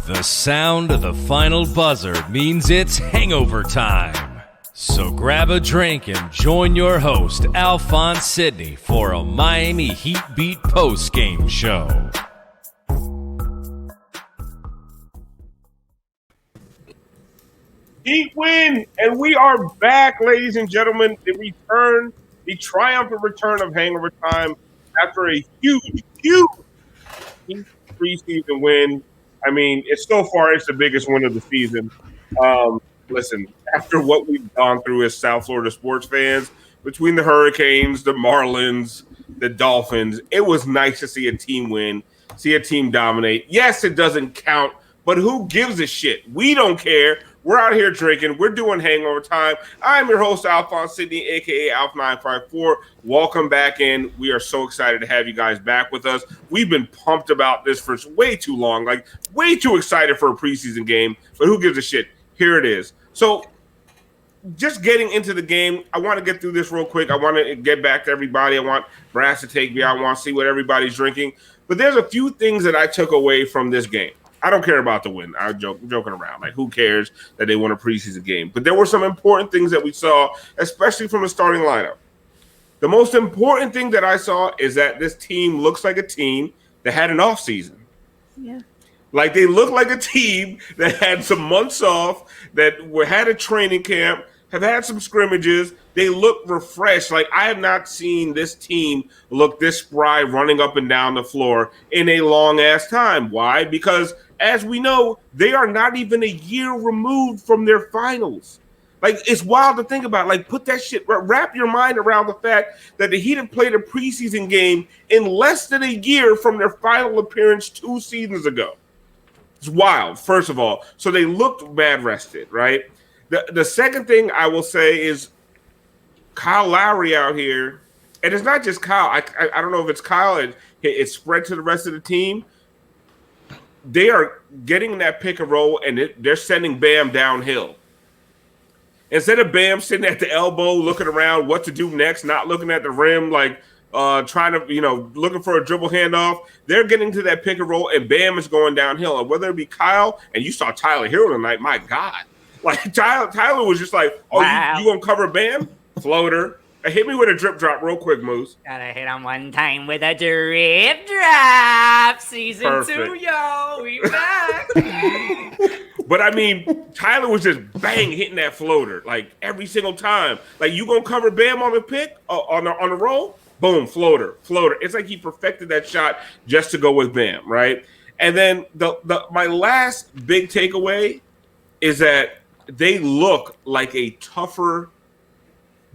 The sound of the final buzzer means it's hangover time. So grab a drink and join your host, Alphonse Sidney, for a Miami Heat Beat postgame show. Heat win, and we are back, ladies and gentlemen. The triumphant return of Hangover Time after a huge preseason win. I mean, it's the biggest win of the season. Listen, after what we've gone through as South Florida sports fans, between the Hurricanes, the Marlins, the Dolphins, it was nice to see a team win, see a team dominate. Yes, it doesn't count, but who gives a shit? We don't care. We're out here drinking. We're doing Hangover Time. I'm your host, Alphonse Sidney, a.k.a. Alf954. Welcome back in. We are so excited to have you guys back with us. We've been pumped about this for way too long, like way too excited for a preseason game, but who gives a shit? Here it is. So just getting into the game, I want to get through this real quick. I want to get back to everybody. I want Brass to take me out. I want to see what everybody's drinking. But there's a few things that I took away from this game. I don't care about the win. I'm joking around. Like, who cares that they won a preseason game? But there were some important things that we saw, especially from the starting lineup. The most important thing that I saw is that this team looks like a team that had an off season. Yeah. Like, they look like a team that had some months off, that had a training camp, have had some scrimmages. They look refreshed. Like, I have not seen this team look this spry running up and down the floor in a long-ass time. Why? Because as we know, they are not even a year removed from their finals. Like, it's wild to think about. Like, put that shit, wrap your mind around the fact that the Heat have played a preseason game in less than a year from their final appearance 2 seasons ago. It's wild, first of all. So they looked mad rested, right? The second thing I will say is Kyle Lowry out here, and it's not just Kyle. I don't know if it's Kyle. It's spread to the rest of the team. They are getting that pick and roll, and they're sending Bam downhill. Instead of Bam sitting at the elbow, looking around what to do next, not looking at the rim, like trying to, looking for a dribble handoff, they're getting to that pick and roll, and Bam is going downhill. And whether it be Kyle, and you saw Tyler Herro tonight, my God. Like, Tyler was just like, oh, wow. You going to cover Bam? Floater. Hit me with a drip drop real quick, Moose. Gotta hit him one time with a drip drop. Season Perfect. 2, yo. We back. But, I mean, Tyler was just bang hitting that floater, like, every single time. Like, you going to cover Bam on the pick, on the roll? Boom, floater. It's like he perfected that shot just to go with Bam, right? And then my last big takeaway is that they look like a tougher,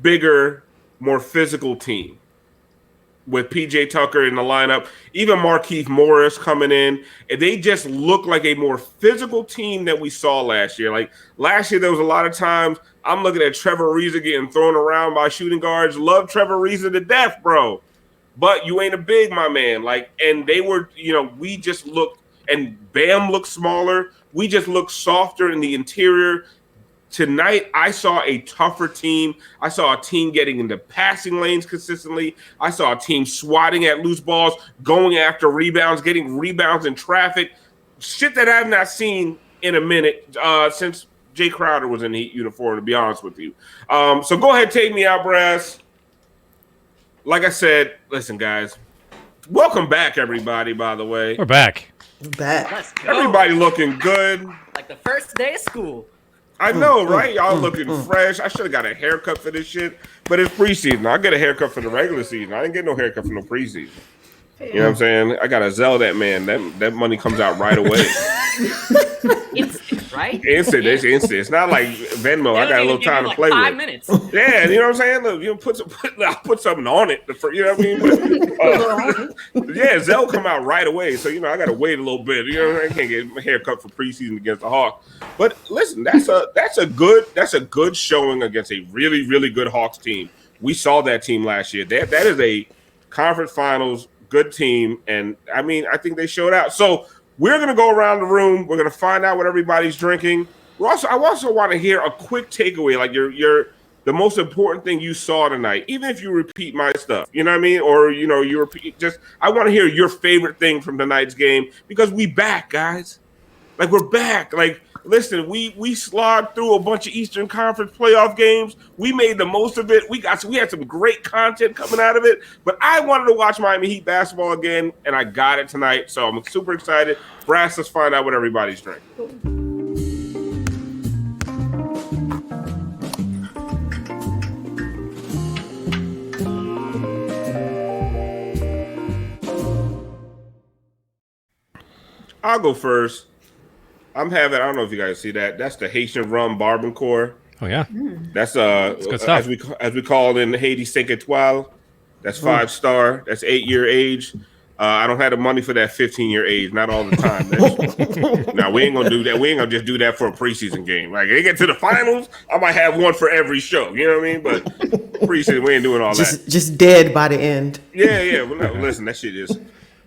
bigger, more physical team with PJ Tucker in the lineup, even Markieff Morris coming in. And they just look like a more physical team than we saw last year. Like, last year, there was a lot of times I'm looking at Trevor Ariza getting thrown around by shooting guards. Love Trevor Ariza to death, bro. But you ain't a big, my man. Like, and they were, we just looked, and Bam looked smaller. We just looked softer in the interior. Tonight, I saw a tougher team. I saw a team getting into passing lanes consistently. I saw a team swatting at loose balls, going after rebounds, getting rebounds in traffic. Shit that I have not seen in a minute since Jay Crowder was in the Heat uniform, to be honest with you. So go ahead, take me out, Brass. Like I said, listen, guys. Welcome back, everybody, by the way. We're back. Let's go. Everybody looking good. Like the first day of school. I know, right? Y'all looking fresh. I should have got a haircut for this shit, but it's preseason. I'll get a haircut for the regular season. I didn't get no haircut for no preseason. You know what I'm saying? I got to Zell that man. That money comes out right away. Instant, right? Instant. It's instant. It's not like Venmo. I got a little time to play 5 with. minutes. Yeah, you know what I'm saying? Look, I'll put something on it. You know what I mean? But, yeah, Zell come out right away. So, I got to wait a little bit. You know what I mean? I can't get my haircut for preseason against the Hawks. But listen, that's a good showing against a really, really good Hawks team. We saw that team last year. That is a conference finals good team, and I mean, I think they showed out. So we're going to go around the room. We're going to find out what everybody's drinking. I also want to hear a quick takeaway, like the most important thing you saw tonight, even if you repeat my stuff, you know what I mean? Or, you repeat, I want to hear your favorite thing from tonight's game, because we back, guys. Like we're back. Like listen, we slogged through a bunch of Eastern Conference playoff games. We made the most of it. We had some great content coming out of it. But I wanted to watch Miami Heat basketball again, and I got it tonight. So I'm super excited. Brass, let's find out what everybody's drinking. I'll go first. I don't know if you guys see that. That's the Haitian rum Barbancourt. Oh yeah. That's good stuff. as we call it in Haiti, 5 étoiles. That's 5-star. That's 8-year age. I don't have the money for that 15-year age. Not all the time. Now we ain't gonna do that. We ain't gonna just do that for a preseason game. Like they get to the finals, I might have one for every show. You know what I mean? But preseason, we ain't doing all that. Just dead by the end. Yeah. Well, no, listen, that shit is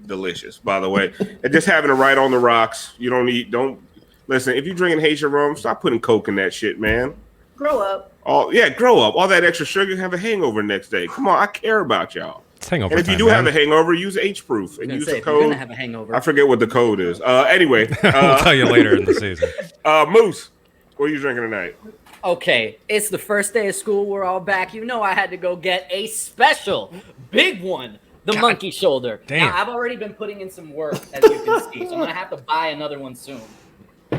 delicious, by the way. And just having it right on the rocks. You don't listen. If you're drinking Haitian rum, stop putting Coke in that shit, man. Grow up. Grow up. All that extra sugar, have a hangover next day. Come on, I care about y'all. It's hangover and if you do have a hangover, use H-proof and use the code. You're gonna have a hangover. I forget what the code is. Anyway, I'll tell you later in the season. Moose, what are you drinking tonight? Okay, it's the first day of school. We're all back. You know I had to go get a special, big one. The monkey shoulder. Damn. Now, I've already been putting in some work, as you can see, so I'm going to have to buy another one soon.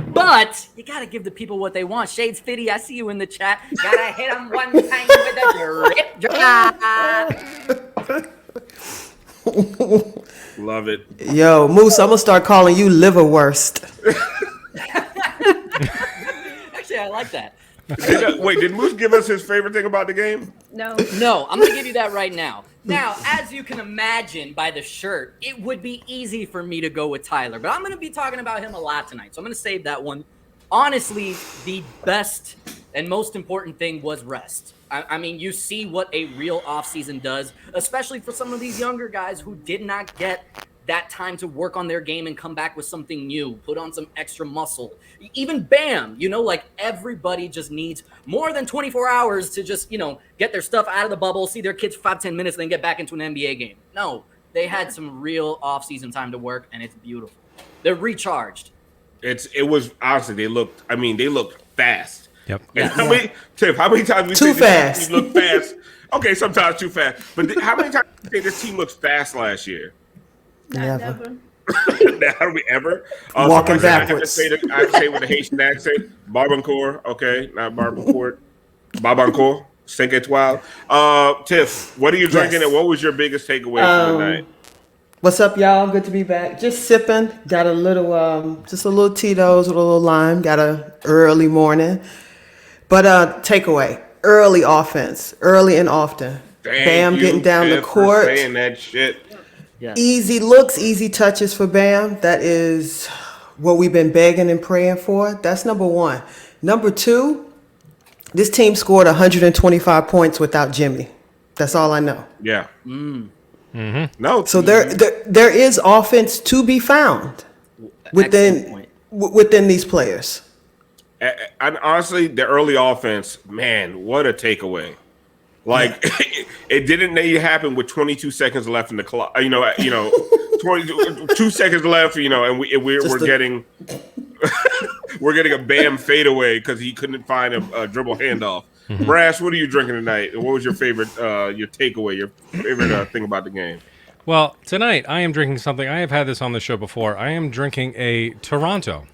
But you got to give the people what they want. Shades Fitty, I see you in the chat. Got to hit them one time with a drip. Love it. Yo, Moose, I'm going to start calling you liverwurst. Actually, I like that. Did Moose give us his favorite thing about the game? No. No, I'm going to give you that right now. Now, as you can imagine by the shirt, it would be easy for me to go with Tyler, but I'm going to be talking about him a lot tonight, so I'm going to save that one. Honestly, the best and most important thing was rest. I mean, you see what a real offseason does, especially for some of these younger guys who did not get that time to work on their game and come back with something new, put on some extra muscle. Even Bam, like everybody just needs more than 24 hours to just, get their stuff out of the bubble, see their kids for 5-10 minutes, then get back into an NBA game. No, they had some real off-season time to work, and it's beautiful. They're recharged. It was honestly, they looked fast. Yep. And how many times we too say fast. This team look fast? Okay, sometimes too fast. But how many times did you say this team looks fast last year? Never. How do we ever? Walking I backwards. have to say with the Haitian accent, Barbancourt. Okay, not Barbancourt. Barbancourt. 5 étoiles. Tiff, what are you drinking, Yes. and what was your biggest takeaway from the night? What's up, y'all? Good to be back. Just sipping. Got a little, just a little Tito's with a little lime. Got a early morning. But takeaway, early offense, early and often. Bam getting down the court. For saying that shit. Yeah. Easy looks, easy touches for Bam. That is what we've been begging and praying for. That's number one. Number two, this team scored 125 points without Jimmy. That's all I know. Yeah. Mm-hmm. No. So there is offense to be found within these players. And honestly, the early offense, man, what a takeaway! Like it didn't need to happen with 22 seconds left in the clock. 22 seconds left. And we're getting we're getting a Bam fadeaway because he couldn't find a dribble handoff. Mm-hmm. Brass, what are you drinking tonight? And what was your favorite, your takeaway, your favorite thing about the game? Well, tonight I am drinking something. I have had this on the show before. I am drinking a Toronto.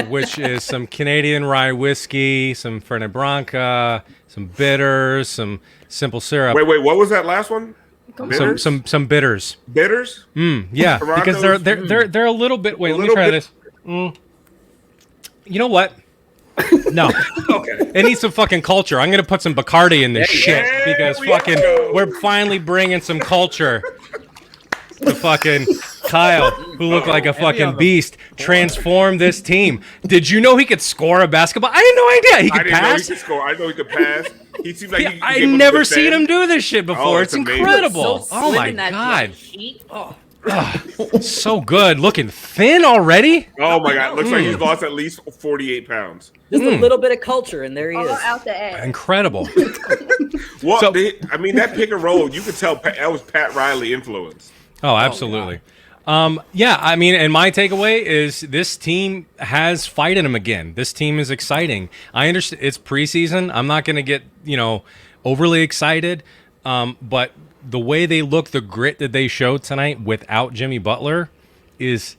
Which is some Canadian rye whiskey, some Fernet Branca, some bitters, some simple syrup. Wait, what was that last one? Bitters? Some bitters. Bitters? Yeah, Toronto's? because they're a little bit. Wait, let me try this. You know what? No. Okay. It needs some fucking culture. I'm gonna put some Bacardi in this shit because we're finally bringing some culture. The fucking Kyle, who looked like a fucking beast, transformed this team. Did you know he could score a basketball? I had no idea. He could pass. Know he could score. I know he could pass. He seems like he I've never seen him do this shit before. It's incredible. So oh my slim in that god. heat. So good. Looking thin already. Oh my god. Looks like he's lost at least 48 pounds. Just a little bit of culture, and there he All is. out the ass. Incredible. Well, So- that pick and roll, you could tell that was Pat Riley influence. Oh, absolutely. Yeah, I mean, and my takeaway is this team has fight in them again. This team is exciting. I understand it's preseason. I'm not going to get, overly excited. But the way they look, the grit that they showed tonight without Jimmy Butler is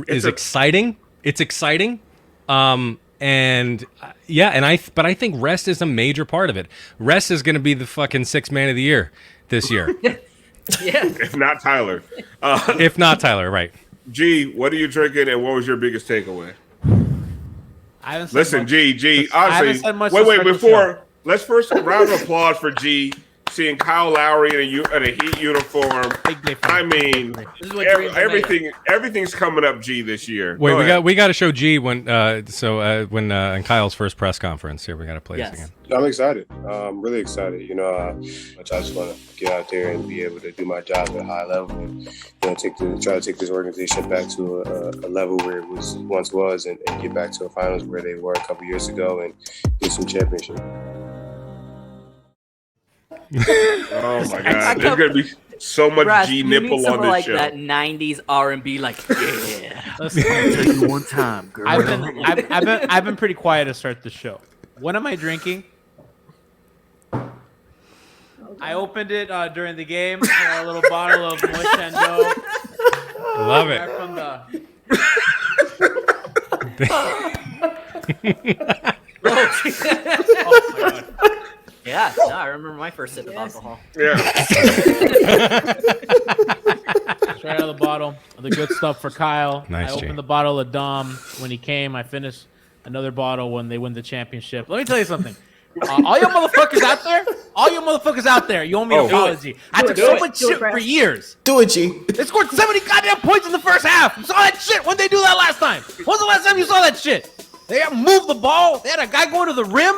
exciting. It's exciting. But I think rest is a major part of it. Rest is going to be the fucking sixth man of the year this year. Yeah. If not Tyler. If not Tyler, right. G, what are you drinking and what was your biggest takeaway? Listen, G, honestly, let's first round of applause for G seeing Kyle Lowry in a Heat uniform. I mean, everything's coming up G this year. Wait, we got to show G when in Kyle's first press conference. Here, we got to play this again. I'm excited. I'm really excited. I just want to get out there and be able to do my job at a high level, and try to take this organization back to a level where it once was, and get back to a finals where they were a couple years ago, and get some championship. Oh my God! There's gonna be so much Brass, G nipple on this like show. That '90s R&B, like yeah. Let's take you one time, girl. I've been pretty quiet to start the show. What am I drinking? I opened it during the game. A little bottle of Moshendo. Love it. From Oh my God. Yeah, no, I remember my first sip of alcohol. Yeah. Straight out of the bottle. The good stuff for Kyle. Nice, I opened G. the bottle of Dom when he came. I finished another bottle when they win the championship. Let me tell you something. All you motherfuckers out there, you owe me an apology. I took so much shit for years. Do it, G. They scored 70 goddamn points in the first half. You saw that shit. When they do that last time? When's the last time you saw that shit? They moved the ball. They had a guy going to the rim.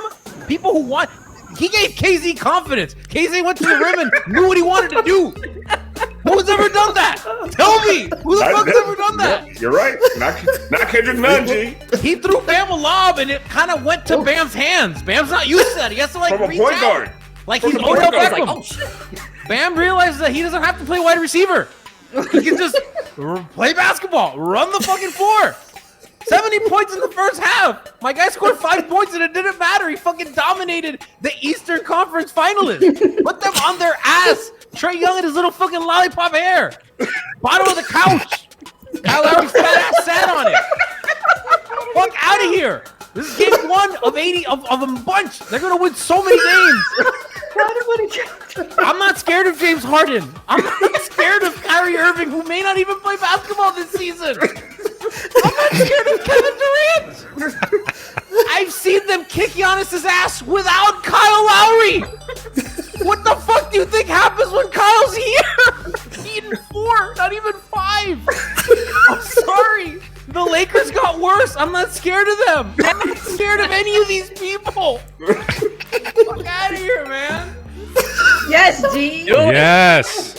People who want. He gave KZ confidence. KZ went to the rim and knew what he wanted to do. Who's ever done that? Tell me. Who the fuck's ever done that? You're right. Not Kendrick Nunn, G. He threw Bam a lob and it kind of went to Bam's hands. Bam's not used to that. He has to From a reach point out. guard. Like From he's the point Odell guard. Beckham. Like, oh shit. Bam realizes that he doesn't have to play wide receiver. He can just play basketball, run the fucking floor. 70 points in the first half. My guy scored 5 points and it didn't matter. He fucking dominated the Eastern Conference finalists. Put them on their ass. Trae Young and his little fucking lollipop hair. Bottom of the couch. Kyle Lowry's fat ass sat on it. Fuck out of here. This is game 1 of 80 of a bunch. They're going to win so many games. I'm not scared of James Harden. I'm not scared of Kyrie Irving, who may not even play basketball this season. I'm not scared of Kevin Durant. I've seen them kick Giannis's ass without Kyle Lowry. What the fuck do you think happens when Kyle's here? Eating 4, not even 5. I'm sorry. The Lakers got worse. I'm not scared of them. I'm not scared of any of these people. Fuck out of here, man. Yes, G. Yes.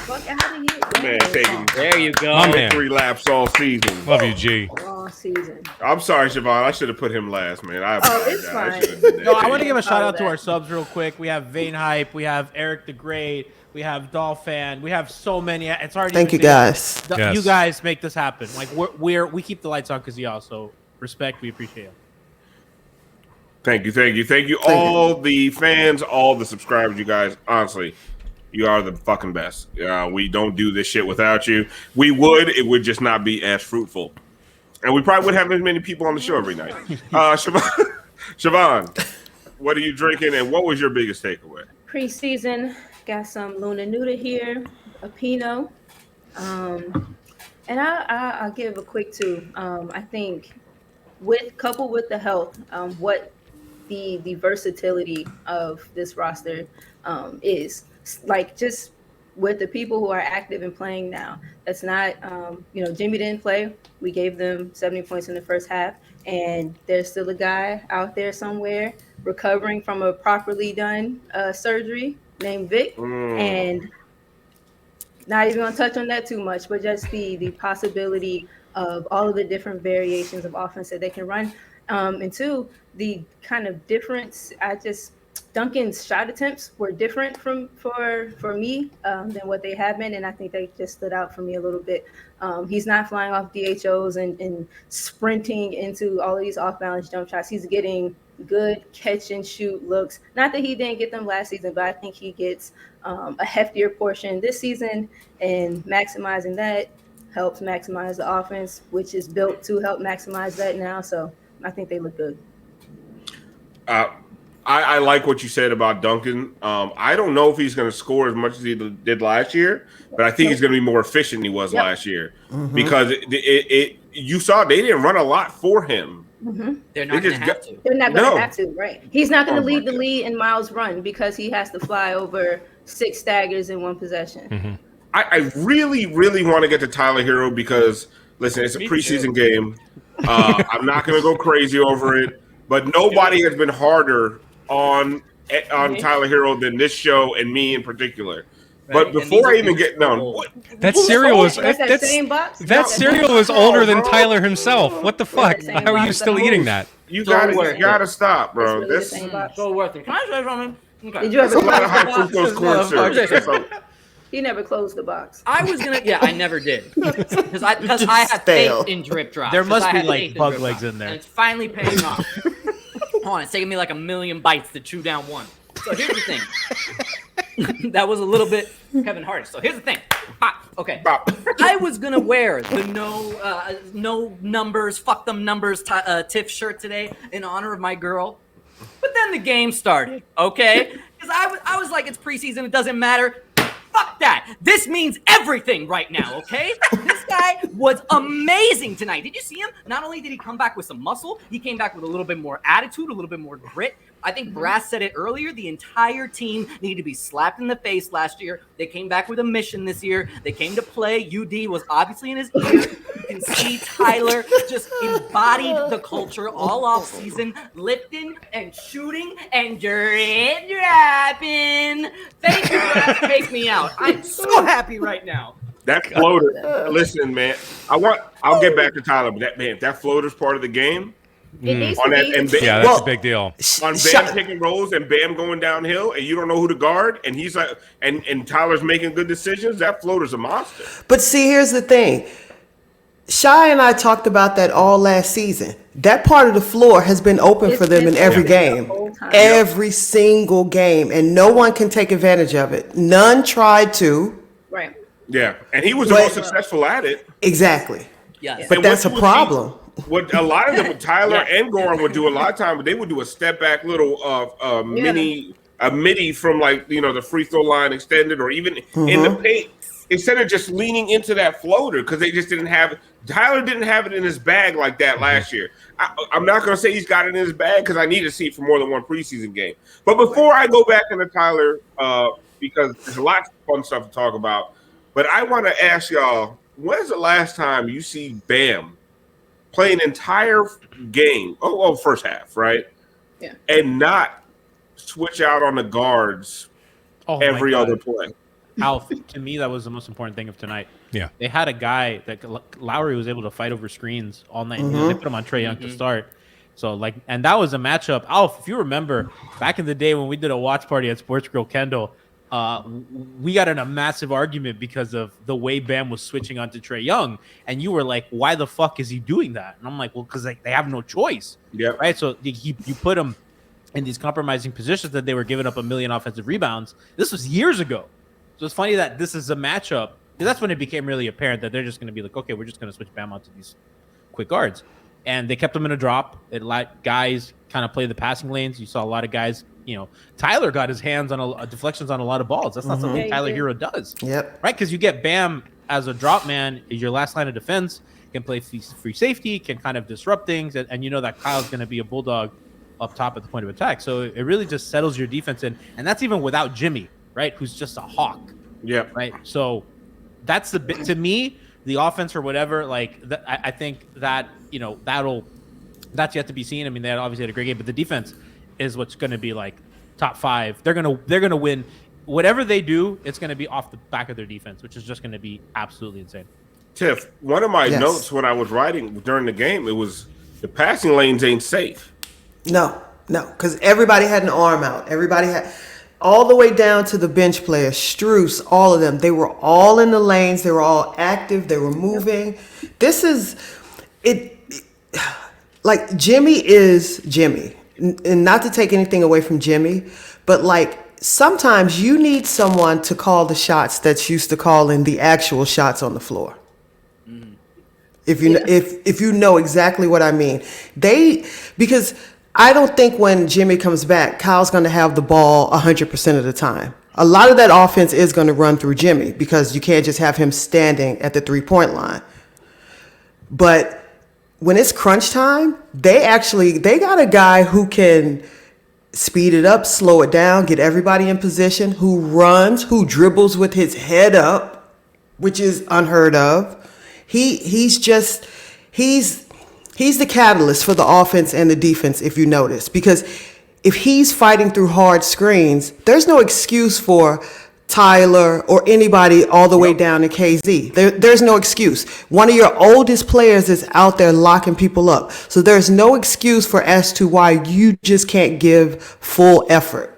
Fuck out of here. Man, taking There you go. My man. 3 laps all season. Love you, G. All season. I'm sorry, Siobhan. I should have put him last, man. It's fine. I should've did that. No, I want to give a shout All out to that. our subs real quick. We have Vane Hype. We have Eric the Great. We have Dolphin. We have so many. It's hard. Thank you, guys. Yes. You guys make this happen. Like we keep the lights on because y'all. So respect. We appreciate it. Thank you. All the fans, all the subscribers, you guys. Honestly, you are the fucking best. We don't do this shit without you. We would. It would just not be as fruitful. And we probably wouldn't have as many people on the show every night. Siobhan, what are you drinking and what was your biggest takeaway? Preseason, got some Luna Nuda here, a Pinot. And I'll give a quick two. I think coupled with the health, what the versatility of this roster is. Like just with the people who are active and playing now. That's not, Jimmy didn't play. We gave them 70 points in the first half, and there's still a guy out there somewhere recovering from a properly done surgery named Vic. And not even gonna touch on that too much, but just the possibility of all of the different variations of offense that they can run. And two, the kind of difference, Duncan's shot attempts were different for me than what they have been, and I think they just stood out for me a little bit. He's not flying off DHOs and sprinting into all of these off-balance jump shots. He's getting good catch and shoot looks. Not that he didn't get them last season, but I think he gets a heftier portion this season, and maximizing that helps maximize the offense, which is built to help maximize that now. So I think they look good. I like what you said about Duncan. I don't know if he's going to score as much as he did last year, but I think he's going to be more efficient than he was last year because you saw they didn't run a lot for him. They're not going to have to. They're not going to have to, right? He's not going to lead the lead in miles run because he has to fly over 6 staggers in one possession. I really, really want to get to Tyler Herro because, listen, it's a preseason game. I'm not going to go crazy over it, but nobody has been harder on Tyler Herro than this show and me in particular. But before I even get that cereal was that cereal was older than Tyler himself. What the fuck? How are you still eating that? You gotta stop, bro. Really so worth it. Can I say something? Okay. Did you ever a lot of high fructose corn syrup. He never closed the box. I was gonna, I never did, because I have faith in drip drops. There must be like bug legs in there, and it's finally paying off. Hold on, it's taking me like 1,000,000 bites to chew down one. So here's the thing. That was a little bit Kevin Hart. So here's the thing. Okay. I was gonna wear the no numbers, fuck them numbers Tiff shirt today in honor of my girl, but then the game started. Okay, because I was like, it's preseason, it doesn't matter. Fuck that. This means everything right now, okay? This guy was amazing tonight. Did you see him? Not only did he come back with some muscle, he came back with a little bit more attitude, a little bit more grit. I think Brass said it earlier. The entire team needed to be slapped in the face last year. They came back with a mission this year. They came to play. UD was obviously in his ear. You can see Tyler just embodied the culture all off season, lifting and shooting and drip dropping. Thank you, Brass. Take me out. I'm so happy right now. That floater. Listen, man. I'll get back to Tyler, but that floater's part of the game. That's a big deal. On Bam picking rolls and Bam going downhill, and you don't know who to guard, and he's like, and Tyler's making good decisions. That floater's a monster. But see, here's the thing. Shy and I talked about that all last season. That part of the floor has been open for them in every game, every single game, and no one can take advantage of it. None tried to. Right. Yeah, and he was the most successful at it. Exactly. Yes. But that's a problem. What a lot of them, Tyler and Goran would do a lot of time, but they would do a step back little midi from the free throw line extended or even in the paint instead of just leaning into that floater because they just didn't have Tyler didn't have it in his bag like that last year. I'm not going to say he's got it in his bag because I need to see it for more than one preseason game. But before I go back into Tyler, because there's a lot of fun stuff to talk about, but I want to ask y'all, when's the last time you see Bam play an entire game, first half, right? Yeah. And not switch out on the guards every other play. Alf, to me, that was the most important thing of tonight. Yeah. They had a guy that Lowry was able to fight over screens all night. They put him on Trae Young to start. So, and that was a matchup. Alf, if you remember, back in the day when we did a watch party at Sports Grill Kendall, we got in a massive argument because of the way Bam was switching onto Trae Young, and you were like, "Why the fuck is he doing that?" And I'm like, "Well, because they have no choice." Yeah. Right. So you put him in these compromising positions that they were giving up 1 million offensive rebounds. This was years ago. So it's funny that this is a matchup because that's when it became really apparent that they're just going to be like, "Okay, we're just going to switch Bam onto these quick guards," and they kept him in a drop. It let guys kind of play the passing lanes. You saw a lot of guys. Tyler got his hands on deflections on a lot of balls. That's not something Tyler Herro does. Yep. Right? Because you get Bam as a drop man, your last line of defense, can play free safety, can kind of disrupt things, and you know that Kyle's going to be a bulldog up top at the point of attack. So it really just settles your defense in, and that's even without Jimmy, right? Who's just a hawk. Yeah. Right? So that's the bit to me, the offense or whatever, I think that, that's yet to be seen. I mean, they obviously had a great game, but the defense is what's going to be top 5. They're gonna win whatever they do. It's going to be off the back of their defense, which is just going to be absolutely insane. Tiff, one of my notes when I was writing during the game, it was the passing lanes ain't safe. No. because everybody had an arm out. Everybody had, all the way down to the bench players, Strus, all of them. They were all in the lanes. They were all active. They were moving. This is it. Like, Jimmy is Jimmy, and not to take anything away from Jimmy, but like, sometimes you need someone to call the shots that's used to calling the actual shots on the floor. If you know exactly what I mean, because I don't think when Jimmy comes back, Kyle's going to have the ball 100% of the time. A lot of that offense is going to run through Jimmy because you can't just have him standing at the 3-point line. But when it's crunch time, they got a guy who can speed it up, slow it down, get everybody in position, who runs, who dribbles with his head up, which is unheard of. He's the catalyst for the offense and the defense, if you notice, because if he's fighting through hard screens, there's no excuse for Tyler or anybody all the way down to KZ. There's no excuse. One of your oldest players is out there locking people up. So there's no excuse as to why you just can't give full effort.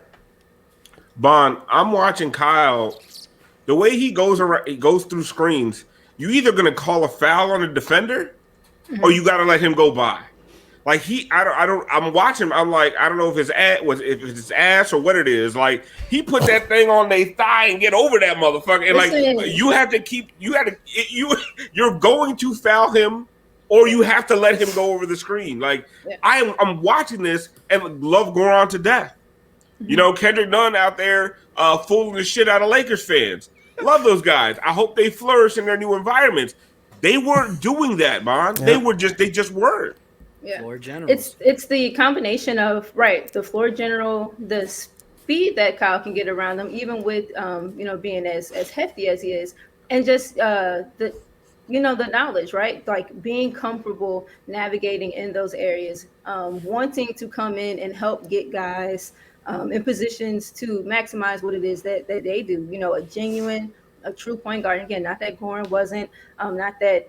Bond, I'm watching Kyle. The way he goes through screens, you either going to call a foul on a defender or you got to let him go by. Like, I'm watching. I'm like, I don't know if it's his ass or what it is. Like, he put that thing on their thigh and get over that motherfucker. And like, you're going to foul him, or you have to let him go over the screen. Like, I'm watching this and love Goran to death. You know, Kendrick Nunn out there fooling the shit out of Lakers fans. Love those guys. I hope they flourish in their new environments. They weren't doing that, man. Yeah. They just weren't. Yeah. Floor general. It's the combination of the floor general, the speed that Kyle can get around them, even with being as hefty as he is, and just the knowledge, right? Like, being comfortable navigating in those areas, wanting to come in and help get guys in positions to maximize what it is that they do. You know, a true point guard. Again, not that Goran wasn't, not that.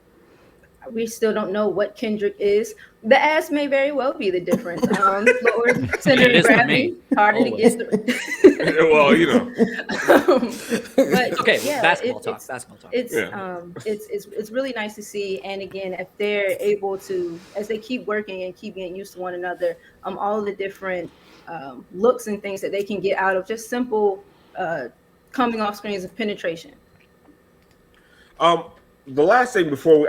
We still don't know what Kendrick is. The ass may very well be the difference. Lower center of gravity, harder to get through. Well, you know. But okay, yeah, basketball talk. It's really nice to see. And again, if they're able to, as they keep working and keep getting used to one another, all of the different looks and things that they can get out of just simple coming off screens of penetration. The last thing before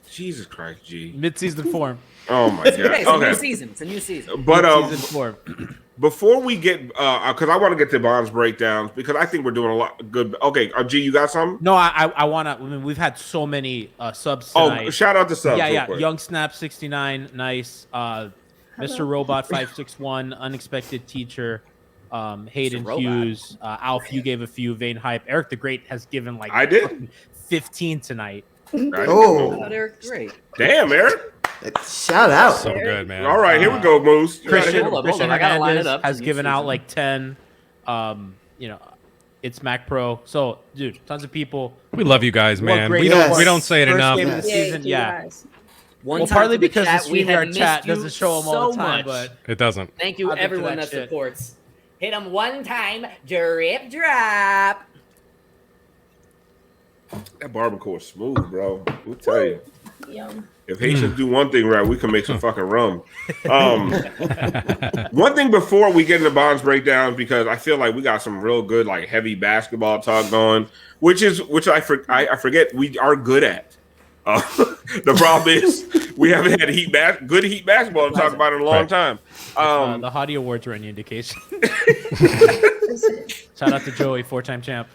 Jesus Christ, G. Mid-season form. Oh my God. It's a new season. It's a new season. But Mid-season form. Before we get, because I want to get to Bond's breakdowns, because I think we're doing a lot good. Okay, G, you got something? No, I want to. I mean, we've had so many subs tonight. Oh, shout out to subs. Yeah. Young Snap 69, nice. Mr. Robot 561, Unexpected Teacher. Hayden Hughes, Alf, you gave a few. Vane Hype. Eric the Great has given like I did 15 tonight. Oh, Eric, great. Damn, Eric. Shout out. So good, man. All right, here we go, Moose. Christian I gotta line it up. has given out like 10. It's Mac Pro. So, dude, tons of people. We love you guys, man. great We numbers. don't say it First enough. game of the season, One well, time partly for the because chat, the we had StreamYard missed chat you doesn't show them all the so time, much. but It doesn't. Thank you, I'll get to everyone that that shit. supports. Hit them one time, drip drop. That barbacoa is smooth, bro. We'll tell you. Yum. If Haitians do one thing right, we can make some fucking rum. One thing before we get into Bond's breakdowns, because I feel like we got some real good, like, heavy basketball talk going, which I forget we are good at. The problem is we haven't had good Heat basketball to talk about in a long time. the Hottie Awards were any indication. Shout out to Joey, 4-time champ.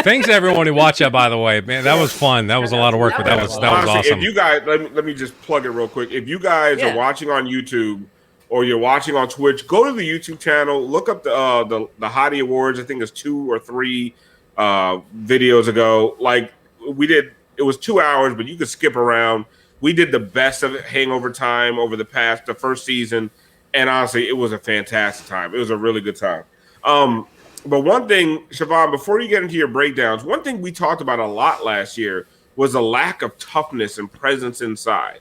Thanks to everyone who watched that, by the way, man. That was fun. That was a lot of work, but that was Honestly, awesome. if you guys, let me just plug it real quick. If you guys are watching on YouTube or you're watching on Twitch, go to the YouTube channel, look up the Hottie Awards. I think it's 2 or 3 videos ago. Like, we did, it was 2 hours, but you could skip around. We did the best of Hangover Time over the first season, and honestly, it was a fantastic time. It was a really good time. But one thing, Siobhan, before you get into your breakdowns, one thing we talked about a lot last year was a lack of toughness and presence inside.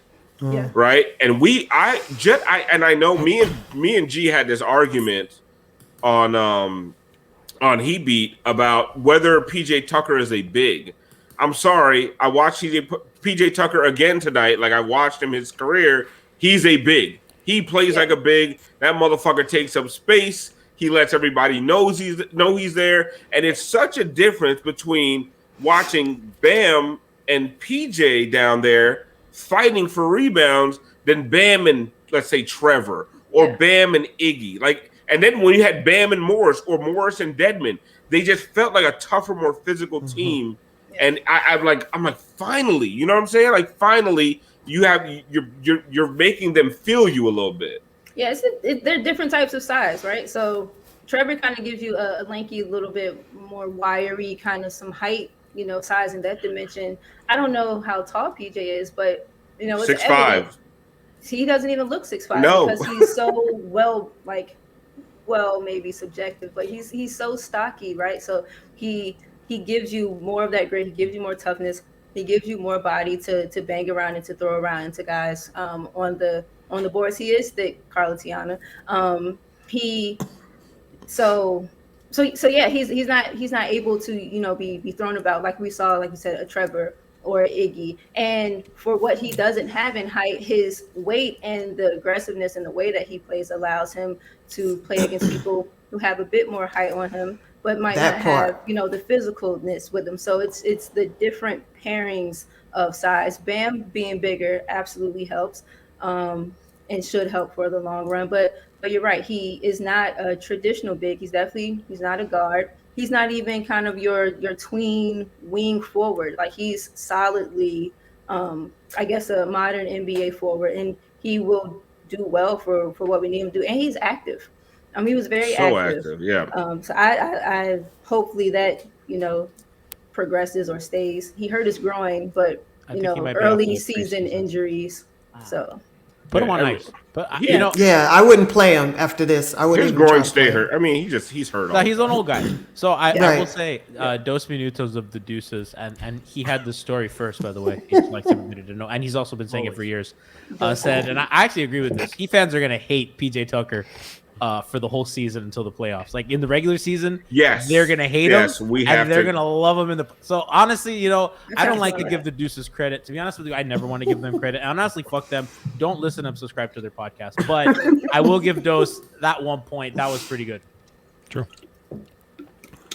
Yeah. Right. And I know me and G had this argument on Heat Beat about whether PJ Tucker is a big. I'm sorry. I watched PJ Tucker again tonight. Like I watched him his career. He's a big. He plays like a big. That motherfucker takes up space. He lets everybody know he's there. And it's such a difference between watching Bam and PJ down there fighting for rebounds than Bam and, let's say, Trevor or Bam and Iggy. Like, and then when you had Bam and Morris or Morris and Dedmon, they just felt like a tougher, more physical team. And I'm like, finally, you know what I'm saying? Like, finally, you're making them feel you a little bit. Yeah, they're different types of size, right? So Trevor kind of gives you a lanky, little bit more wiry, kind of some height, size in that dimension. I don't know how tall PJ is, but it's 6'5". He doesn't even look 6'5" No. because he's so maybe subjective, but he's so stocky, right? So he gives you more of that grit. He gives you more toughness. He gives you more body to bang around and to throw around into guys on the boards. He is thick, Carlo Tiana. He's not able to be thrown about like we saw, like you said, a Trevor or Iggy. And for what he doesn't have in height, his weight and the aggressiveness and the way that he plays allows him to play against people who have a bit more height on him, but might not have the physicalness with them. So it's the different pairings of size. Bam being bigger absolutely helps and should help for the long run. But you're right, he is not a traditional big. He's not a guard. He's not even kind of your tween wing forward. Like he's solidly, I guess, a modern NBA forward, and he will do well for what we need him to do. And he's active. He was very active. Yeah. So I hopefully that progresses or stays. He hurt his groin, but early season injuries. So put him on ice. But I wouldn't play him after this. I wouldn't. His groin stay hurt. I mean, he's hurt. No, he's an old guy. So I will say, Dos Minutos of the Deuces, and he had the story first, by the way. He'd like everybody to know, and he's also been saying it for years. Said, and I actually agree with this. Heat fans are gonna hate PJ Tucker for the whole season until the playoffs. Like in the regular season, they're gonna hate him, and they're gonna love him in the. So honestly, I don't like to give the Deuces credit. To be honest with you, I never want to give them credit. And honestly, fuck them. Don't listen and subscribe to their podcast. But I will give Dos that 1 point. That was pretty good. True.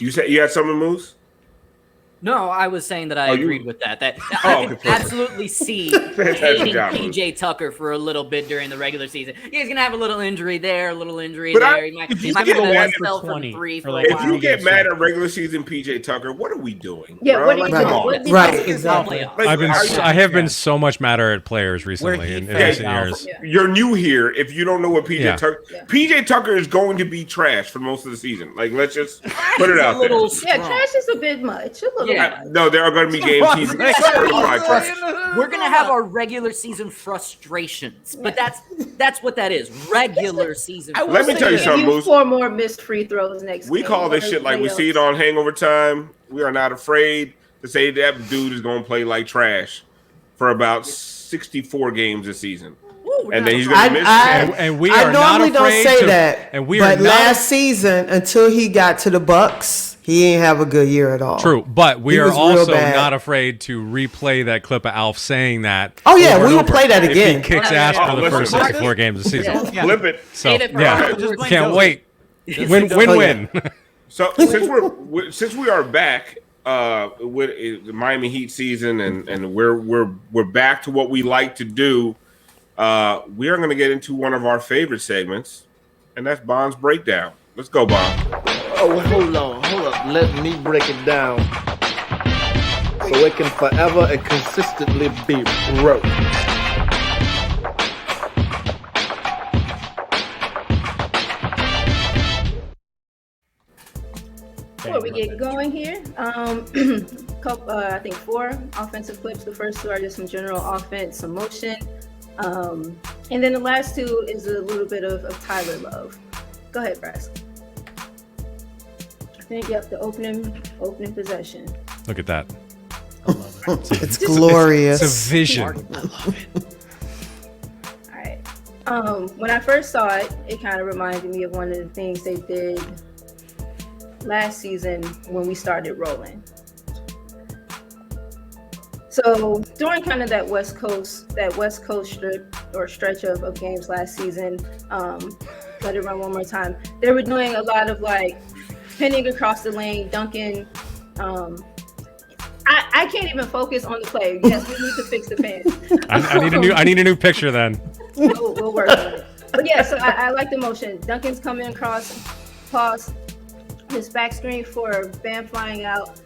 You said you had something, Moose? No, I was saying that I agreed with that. I can absolutely see hating PJ Tucker for a little bit during the regular season. He's gonna have a little injury there, a little injury there. He might go 1 for 20 for a while. If you get mad at regular season PJ Tucker, what are we doing? Yeah, bro? what are you doing? Right, exactly. I have been so much madder at players recently in recent years. You're new here. If you don't know what PJ Tucker is going to be trash for most of the season. Like, let's just put it out there. Yeah, trash is a bit much. No, there are going to be games. We're going to have our regular season frustrations, but that's what that is. Regular season. Let me tell you something, Moose. 4 more missed free throws next. We call this shit like we see it on Hangover Time. We are not afraid to say that dude is going to play like trash for about 64 games this season. And then he's going to miss. And we are not afraid don't say that. And we are but last season, until he got to the Bucks, he ain't have a good year at all. True, but we are also not afraid to replay that clip of Alf saying that. Oh yeah, we will play that again. If he kicks ass for the first 64 games of the season. Flip it. So can't wait. Win. So since we are back with the Miami Heat season and we're back to what we like to do, we are going to get into one of our favorite segments, and that's Bond's Breakdown. Let's go, Bond. Oh, hold up. Let me break it down so it can forever and consistently be broke. Before we get going here, I think 4 offensive clips. The first 2 are just some general offense, some motion. And then the last 2 is a little bit of Tyler Love. Go ahead, Brass. I think, the opening possession. Look at that. It's glorious. It's a vision. I love it. When I first saw it, it kind of reminded me of one of the things they did last season when we started rolling. So during kind of that West Coast strip or stretch of games last season, let it run one more time. They were doing a lot of like pinning across the lane, dunking. I can't even focus on the play. Yes, we need to fix the fans. I need a new picture then. We'll work on it. But yeah, so I like the motion. Duncan's coming across, pause, his back screen for Bam flying out.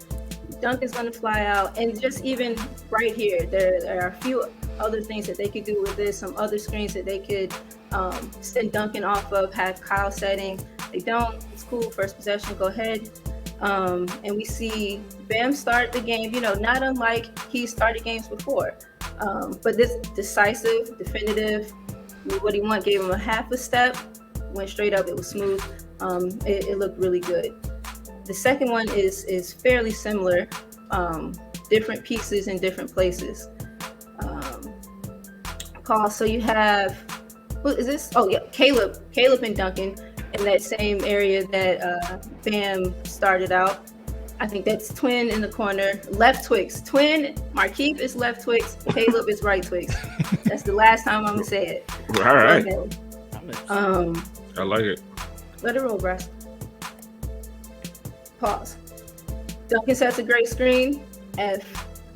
Duncan's going to fly out. And just even right here, there are a few other things that they could do with this, some other screens that they could send Duncan off of, have Kyle setting. They don't. It's cool. First possession, go ahead. And we see Bam start the game, not unlike he started games before. But this decisive, definitive, what he wanted, gave him a half a step, went straight up, it was smooth. It looked really good. The second one is fairly similar, different pieces in different places. So you have, what is this? Oh yeah, Caleb and Duncan in that same area that Bam started out. I think that's twin in the corner, left Twix. Twin, Markeith is left Twix, Caleb is right Twix. That's the last time I'm gonna say it. All right. Okay. I like it. Let it roll, Brass. Pause. Duncan sets a great screen.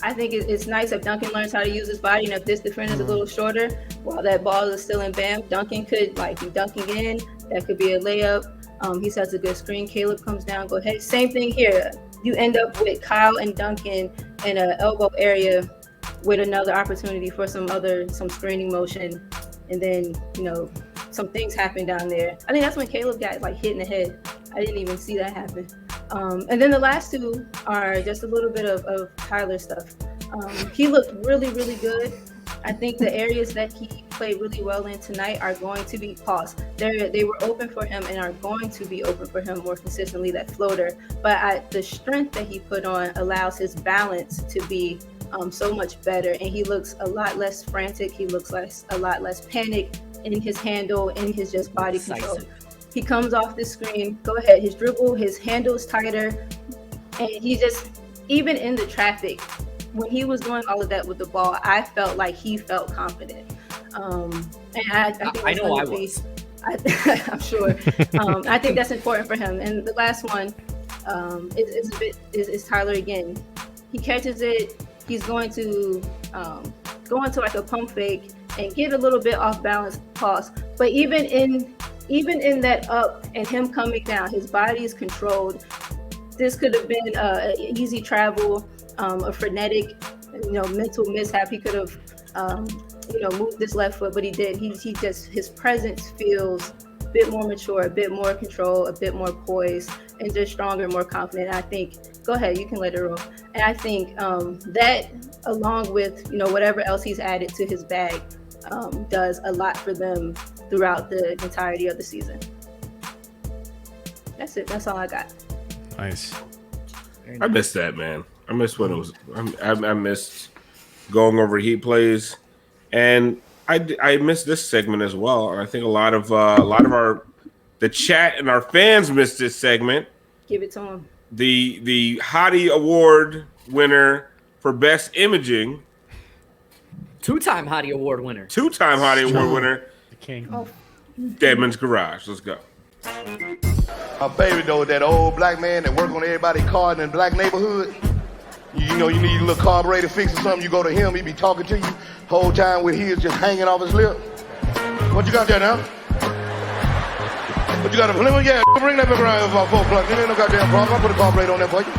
I think it's nice if Duncan learns how to use his body, and if this defender is a little shorter, while that ball is still in Bam, Duncan could be dunking in. That could be a layup. He sets a good screen. Caleb comes down, go ahead. Same thing here. You end up with Kyle and Duncan in an elbow area with another opportunity for some screening motion. And then, some things happen down there. I think that's when Caleb got hit in the head. I didn't even see that happen. And then the last two are just a little bit of Tyler stuff. He looked really, really good. I think the areas that he played really well in tonight are going to be paused. They were open for him and are going to be open for him more consistently, that floater. But the strength that he put on allows his balance to be so much better. And he looks a lot less frantic. He looks a lot less panicked in his handle, in his just body control. He comes off the screen, go ahead, his dribble, his handle's tighter. And he just, even in the traffic, when he was doing all of that with the ball, I felt like he felt confident. And I think I know I was. I'm sure. I think that's important for him. And the last one is Tyler again. He catches it. He's going to go into a pump fake and get a little bit off balance, pause. But even in that up and him coming down, his body is controlled. This could have been an easy travel, a frenetic, mental mishap. He could have, moved this left foot, but he did. His presence feels a bit more mature, a bit more control, a bit more poised, and just stronger, more confident. And I think, go ahead, you can let it roll. And I think that, along with whatever else he's added to his bag, does a lot for them throughout the entirety of the season. That's it. That's all I got. Nice. I missed that, man. I missed when it was. I missed going over Heat plays, and I missed this segment as well. And I think a lot of the chat and our fans missed this segment. Give it to them. The Hottie Award winner for best imaging, Two-time Hottie Award winner. The king. Deadman's Garage. Let's go. My favorite though is that old black man that work on everybody's car in the black neighborhood. You need a little carburetor fix or something, you go to him, he be talking to you whole time with his just hanging off his lip. What you got there now? What you got a yeah, bring that back around here about 4 o'clock. There ain't no goddamn problem. I'll put a carburetor on there for you.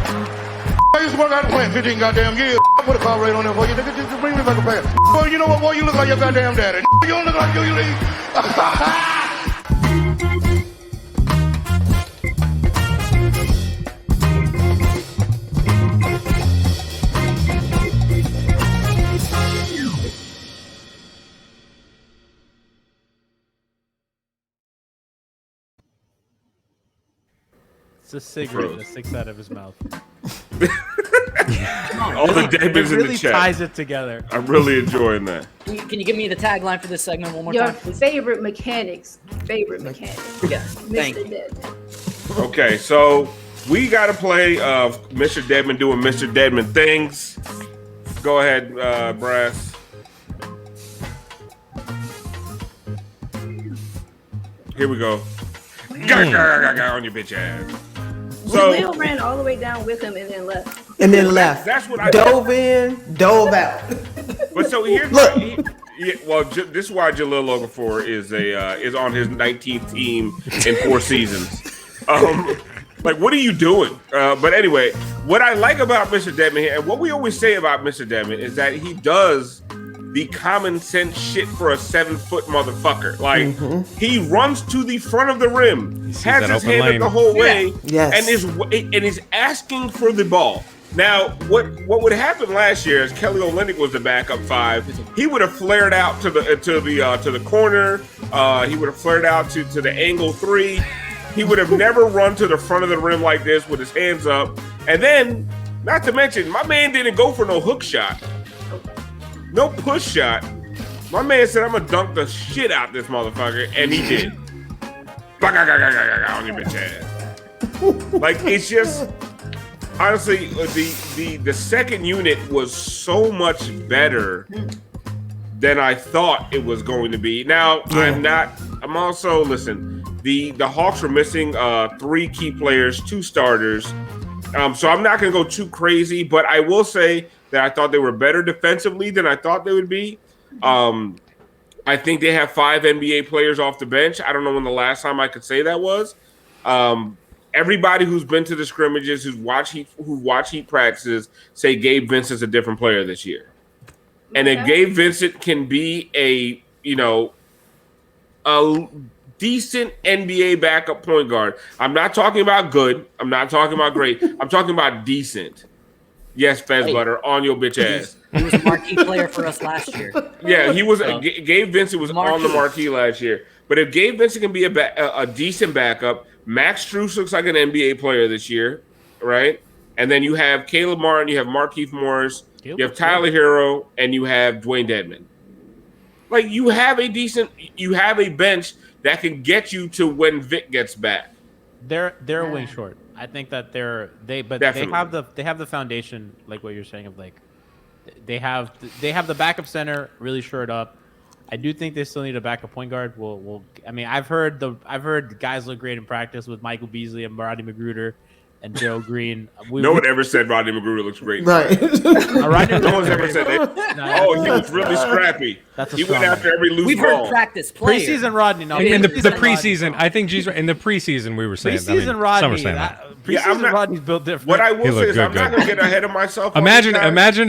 I used to work out the plant 15 goddamn years. I'll put a carburetor on there for you. Nigga, just bring me back a pair. Boy, you know what, boy, you look like your goddamn daddy. You don't look like you leave. It's a cigarette that sticks out of his mouth. All the Deadmans in really the chat. ties it together. I'm really enjoying that. Can you give me the tagline for this segment one more Your time, please? favorite mechanics. Yes, thank Mr. you. Deadman. Okay, so we got to play Mr. Deadman doing Mr. Deadman things. Go ahead, Brass. Here we go. On your bitch ass. So Lil ran all the way down with him and then left. And then left. that's what I Dove in, dove out. But so here's Look. this is why Jaleel Okafor is on his 19th team in 4 seasons. Like, what are you doing? But anyway, what I like about Mr. Deadman here, and what we always say about Mr. Deadman, is that he does the common sense shit for a 7-foot motherfucker. Like, he runs to the front of the rim, has his hand up the whole way, Yes. and is asking for the ball. Now, what would happen last year is Kelly Olynyk was the backup 5. He would have flared out to the corner. He would have flared out to the angle 3. He would have never run to the front of the rim like this with his hands up. And then, not to mention, my man didn't go for no hook shot, no push shot. My man said, "I'm gonna dunk the shit out this motherfucker," and he did. On your bitch ass. Like, it's just. Honestly, the second unit was so much better than I thought it was going to be. Now, I'm also, listen, the Hawks were missing 3 key players, 2 starters. So I'm not going to go too crazy, but I will say that I thought they were better defensively than I thought they would be. I think they have 5 NBA players off the bench. I don't know when the last time I could say that was. Everybody who's been to the scrimmages, who watch Heat practices, say Gabe Vincent's a different player this year. And if Gabe Vincent can be a decent NBA backup point guard, I'm not talking about good, I'm not talking about great, I'm talking about decent. Yes, Fez Butter, on your bitch ass. He was a marquee player for us last year. Yeah, he was. Gabe Vincent was on the marquee last year. But if Gabe Vincent can be a decent backup, Max Strus looks like an NBA player this year, right? And then you have Caleb Martin, you have Markieff Morris, you have Tyler Herro, and you have Dwayne Dedmon. Like, you have a bench that can get you to when Vic gets back. They're way short. I think that they have the foundation, like what you're saying, of like they have the backup center really shored up. I do think they still need a backup point guard. I mean, I've heard the guys look great in practice with Michael Beasley and Rodney McGruder and Joe Green. No one ever said Rodney McGruder looks great. Right. No one's ever said that. He was really scrappy. He went after every loose ball. We've heard practice player. Preseason Rodney. No, in the preseason, I think G's right. In the preseason, we were saying. Preseason Rodney. Some were saying that. Preseason Rodney's built different. What I will say is I'm not going to get ahead of myself. Imagine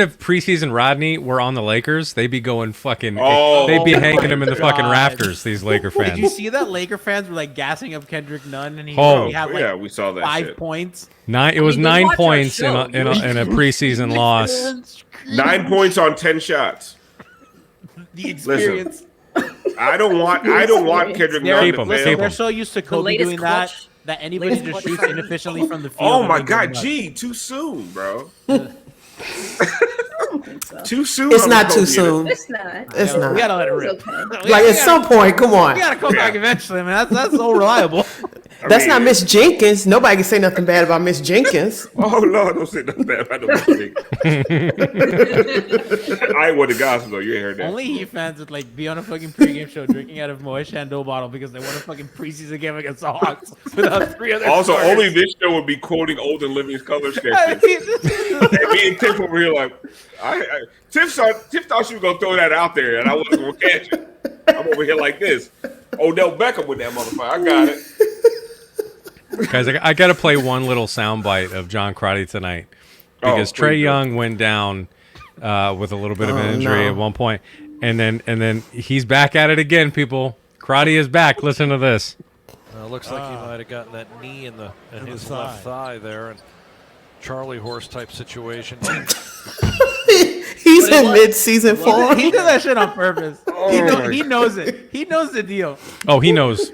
if preseason Rodney were on the Lakers, they'd be going fucking. Oh, they'd be hanging him in the fucking rafters. These Laker fans. Did you see that Laker fans were like gassing up Kendrick Nunn and he had like we saw that 5 shit. points. It was 9 points in a preseason loss. 9 points on 10 shots. The experience. Listen, I don't want Kendrick Nunn to fail. They're so used to Kobe doing that anybody just shoots inefficiently from the field. Oh my God, too soon, bro. Too soon. It's not too soon. It's not. It's not. We gotta let it rip. Okay. Like, at some point, come on. We gotta come back eventually, man. That's so reliable. That's not Miss Jenkins. Nobody can say nothing bad about Miss Jenkins. Oh Lord, don't say nothing bad about Miss Jenkins. I ain't with the gospel though. You ain't heard that. Only Heat fans would like be on a fucking pregame show drinking out of Moët Chandon bottle because they won a fucking preseason game against the Hawks without 3 other. Also, starters. only this show would be quoting Old and Living's color sketches. And me and Tiff over here like, Tiff thought she was gonna throw that out there, and I wasn't gonna catch it. I'm over here like this. Odell Beckham with that motherfucker. I got it. Guys, I got to play one little soundbite of John Crotty tonight because Trae Young went down with a little bit of an injury at one point, and then he's back at it again. People, Crotty is back. Listen to this. Looks like he might have gotten that knee in his left thigh there, and Charlie horse type situation. He's in mid-season form. He did that shit on purpose. He knows it. He knows the deal. Oh, he knows.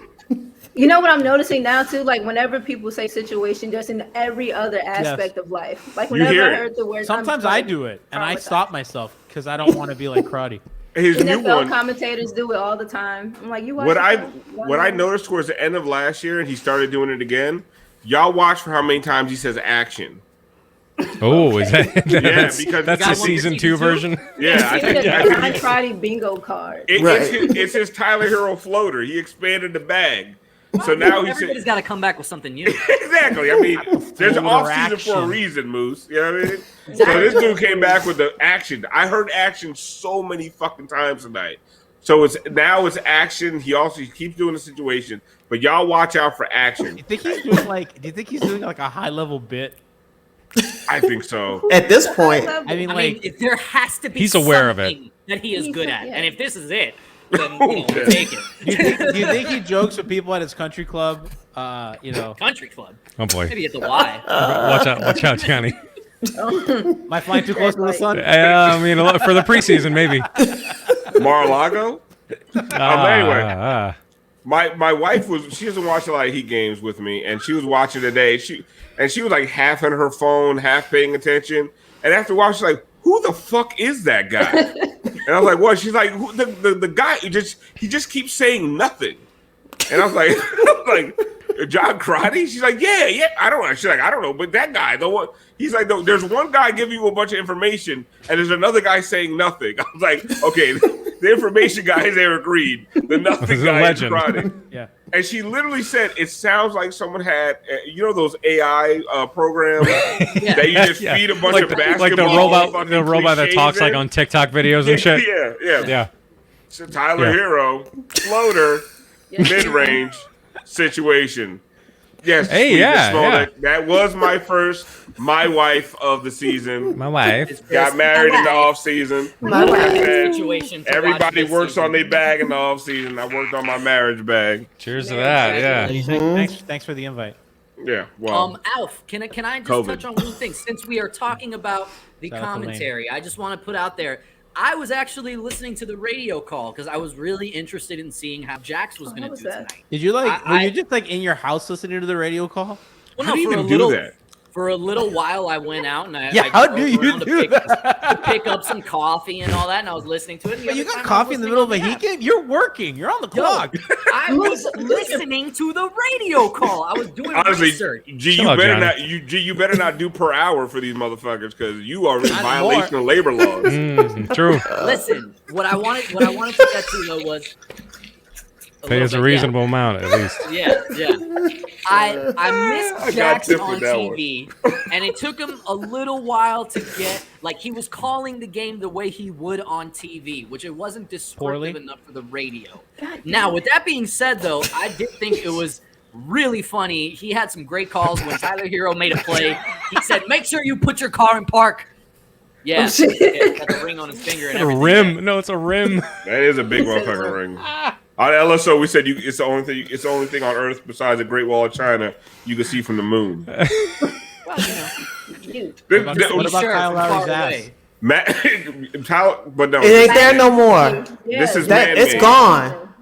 You know what I'm noticing now too? Like whenever people say situation, just in every other aspect of life. Like whenever I heard the word, sometimes I do it, and I stop myself because I don't want to be like Cruddy. His new NFL one. commentators do it all the time. I'm like, you watch What I noticed towards the end of last year, and he started doing it again. Y'all watch for how many times he says action. Oh, is that? Yeah, because that's the season 2 version. Yeah, I think it's Friday bingo card. It's his Tyler Herro floater. He expanded the bag. So now everybody's got to come back with something new. Exactly. I mean, there's an off season for a reason, Moose. You know what I mean? So this dude came back with the action. I heard action so many fucking times tonight. So it's action. He keeps doing the situation, but y'all watch out for action. Do you think he's doing like a high level bit? I think so. At this point, I mean, if there has to be he's aware of it that he is good at, and if this is it, then we'll take it. Do you think he jokes with people at his country club? Country club. Oh boy. Maybe at the Y. Watch out, Johnny. Am I flying too close to the sun? I mean, for the preseason, maybe. Mar-a-Lago. Anyway, my wife she doesn't watch a lot of Heat games with me, and she was watching today. She was like half on her phone, half paying attention, and after a while, she's like, "Who the fuck is that guy?" And I was like, "What?" She's like, "The guy he just keeps saying nothing." And I was like, John Crotty? She's like, yeah. I don't know. She's like, I don't know, but that guy, the one. He's like, no, there's one guy giving you a bunch of information, and there's another guy saying nothing. I was like, okay, the information guy is Eric Reed. The nothing guy is Crotty. Yeah. And she literally said, it sounds like someone had, those AI programs that you just feed a bunch of basketball. Like the robot that talks like on TikTok videos and shit. Yeah. So Tyler Herro, floater, mid-range situation. Yes. Hey, That was my wife of the season. My wife got married in the off season. My wife. Situation. Everybody works on their bag in the off season. I worked on my marriage bag. Cheers to that. Yeah. Thanks for the invite. Yeah. Well. Alf, can I just touch on one thing? Since we are talking about the commentary, I just want to put out there. I was actually listening to the radio call because I was really interested in seeing how Jax was going to do tonight. Did you were you just like in your house listening to the radio call? Well, how do you even do that? For a little while, I went out and I how do you do that? To pick up some coffee and all that, and I was listening to it. But you got coffee in the middle of a Heat game? You're working. You're on the clock. I was listening to the radio call. I was doing research. You better not do per hour for these motherfuckers because you are in violation of labor laws. True. Listen, what I wanted to get to though was pay us a reasonable amount at least. Yeah. I missed Jax on TV, and it took him a little while to get he was calling the game the way he would on TV, which it wasn't descriptive enough for the radio. Now, with that being said, though, I did think it was really funny. He had some great calls when Tyler Herro made a play. He said, "Make sure you put your car in park." Yeah, got the ring on his finger and everything. A rim? No, it's a rim. That is a big motherfucking ring. On LSO, we said it's the only thing on Earth besides the Great Wall of China you can see from the moon. Well, What about Kyle Lowry's ass? But no, it ain't there no more. This is it's gone.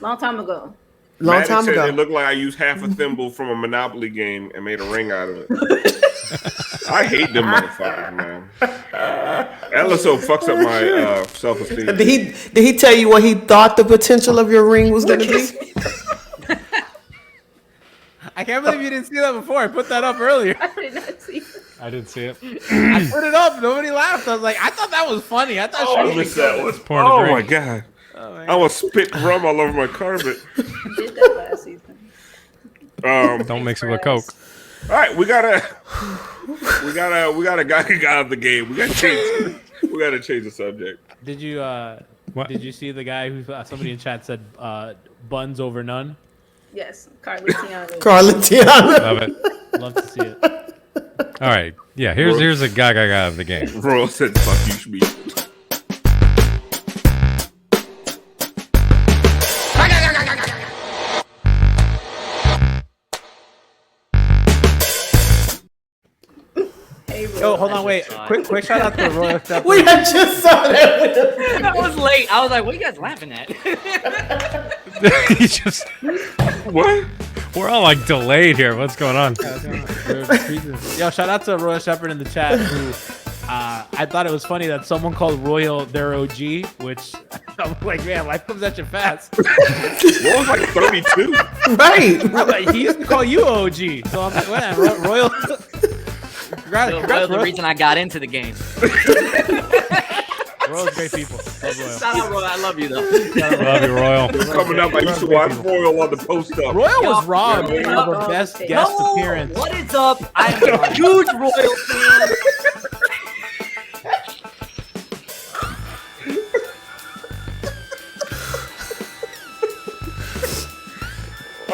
Long time ago. Long time ago. It looked like I used half a thimble from a Monopoly game and made a ring out of it. I hate them motherfuckers, man. LSO fucks up my self-esteem. Did he tell you what he thought the potential of your ring was going to be? I can't believe you didn't see that before. I put that up earlier. I did not see it. I didn't see it. I put it up. Nobody laughed. I was like, I thought that was funny. I thought I missed that one. Oh my god! I was spit rum all over my carpet. Did that last season. Don't mix it with Coke. All right, we got a guy who got out of the game. We got to change the subject. Did you see the guy who somebody in chat said buns over none? Yes, Carlitiano. Love it. Love to see it. All right, yeah. Here's a guy got out of the game. Royal said, "Fuck you, Schmeat." Oh, hold on, wait. Quick shout out to Royal. We had just saw that. That was late. I was like, what are you guys laughing at? He just What? we're all like delayed here. What's going on? Yo, shout out to Royal Shepherd in the chat who I thought it was funny that someone called Royal their OG, which I'm like, man, life comes at you fast. Royal's like 32. Right. He used to call you OG, so I'm like, man, Royal. Royal, the reason I got into the game. Royal's great people. Love Royal. Shout out Royal, I love you though. Love you, Royal. Coming up, I used to watch Royal on the post up. Royal was robbed Yeah. of a best guest appearance. What is up? I'm a huge Royal fan.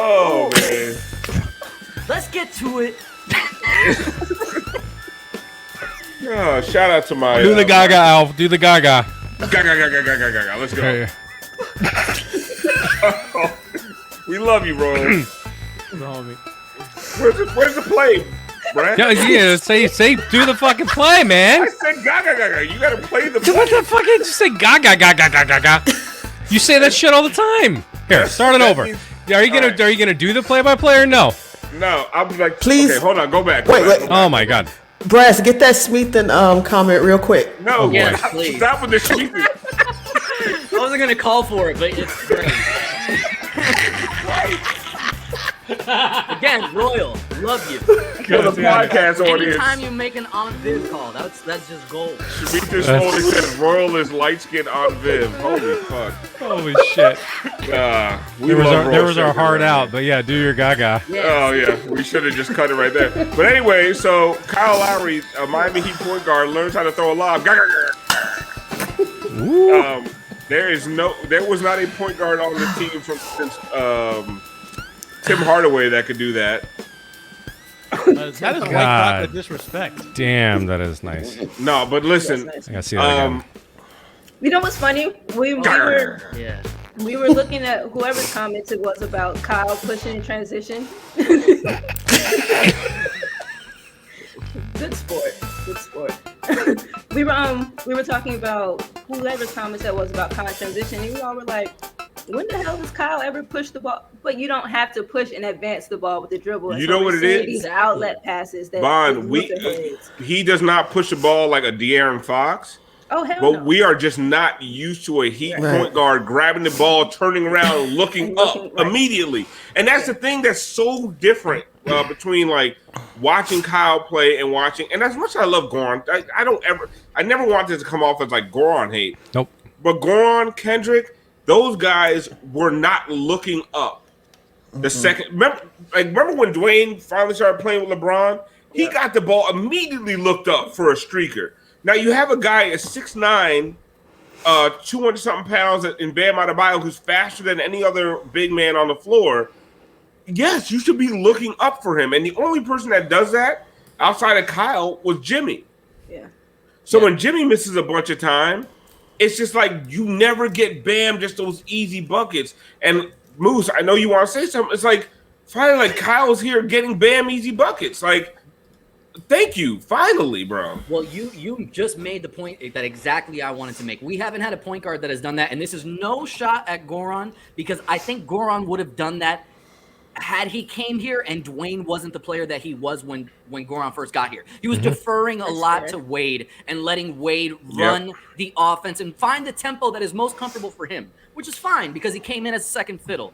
Oh man. Let's get to it. Oh, shout out to my Do the Gaga, Alf. Do the Gaga. Gaga. Let's go. Right here. We love you, Royal. Homie. Where's the play, Brad? Yeah, say, do the fucking play, man. I said Gaga. You gotta play the play. What the fuck? You just say Gaga. You say that shit all the time. Here, start it over. Are you gonna do the play-by-play or no? No, I'm like, Please. Okay, hold on, go back. Wait. Oh my god. Brass, get that Smeathan comment real quick. No, Yes, stop, please. stop with the sheep. I wasn't gonna call for it, but it's great. Again, Royal, love you. For the podcast audience. Anytime you make an on Viv call, that's just gold. Shamika slowly says Royal is light skinned on Viv. Holy fuck. Holy shit. There was our heart out, but yeah, do your Gaga. Yes. Oh yeah, we should have just cut it right there. But anyway, so Kyle Lowry, a Miami Heat point guard, learns how to throw a lob. There was not a point guard on the team since Tim Hardaway that could do that. That is white chocolate disrespect. Damn, that is nice. No, but listen, I gotta see that again. You know what's funny? We were Yeah. looking at whoever's comments it was about Kyle pushing in transition. Good sport. We were talking about whoever's comments that was about Kyle transition, and we all were like, when the hell does Kyle ever push the ball? But you don't have to push and advance the ball with the dribble. You know what it is? These outlet passes that Bond, he does not push the ball like a De'Aaron Fox. Oh hell But no. we are just not used to a Heat point guard grabbing the ball, turning around, and looking up immediately. And that's the thing that's so different between like watching Kyle play and watching. And as much as I love Goran, I never want this to come off as like Goran hate. Nope. But Goran, Kendrick, those guys were not looking up. The second, remember when Dwayne finally started playing with LeBron? He got the ball, immediately looked up for a streaker. Now you have a guy at 6'9", 200-something pounds in Bam Adebayo who's faster than any other big man on the floor. Yes, you should be looking up for him. And the only person that does that outside of Kyle was Jimmy. Yeah. So when Jimmy misses a bunch of time, it's just like you never get Bam just those easy buckets. And Moose, I know you want to say something. It's like finally, like Kyle's here getting Bam easy buckets. Like, thank you, finally, bro. Well, you just made the point that exactly I wanted to make. We haven't had a point guard that has done that, and this is no shot at Goran because I think Goran would have done that had he came here and Dwayne wasn't the player that he was when Goran first got here. He was deferring a lot to Wade and letting Wade run the offense and find the tempo that is most comfortable for him, which is fine because he came in as second fiddle.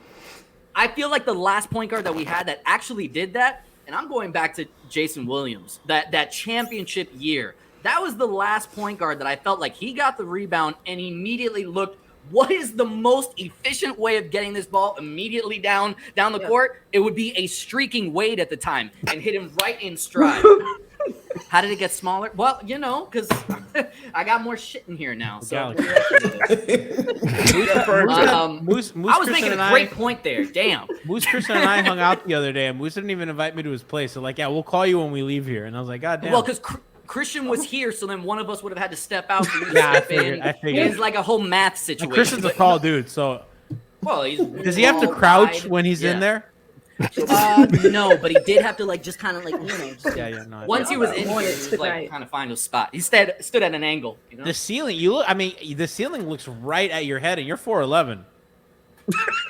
I feel like the last point guard that we had that actually did that, and I'm going back to Jason Williams, that championship year. That was the last point guard that I felt like he got the rebound and immediately looked, what is the most efficient way of getting this ball immediately down the court? It would be a streaking Wade at the time and hit him right in stride. How did it get smaller? Well, because I got more shit in here now. So I was making a great point there. Damn. Moose Christian and I hung out the other day, and Moose didn't even invite me to his place. So like, yeah, we'll call you when we leave here. And I was like, God damn. Well, because Christian was here, so then one of us would have had to step out. I figured. It's like a whole math situation. Christian's a tall dude, so. Well, does he have to crouch when he's in there? No, but he did have to just kind of once he was in here, he was kind of find a spot. He stood at an angle. The ceiling, the ceiling looks right at your head, and you're 4'11".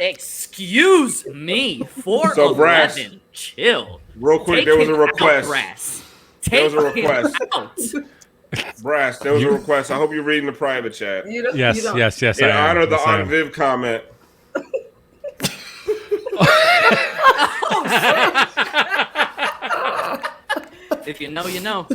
Excuse me. 4'11". So, Brass, Chill. Real quick, Take there was a him out, request. Brass. There was a Take him request. out. Brass, there was a request. I hope you're reading the private chat. Yes. In I am. honor of the Yes, I am. on Viv comment. If you know, you know.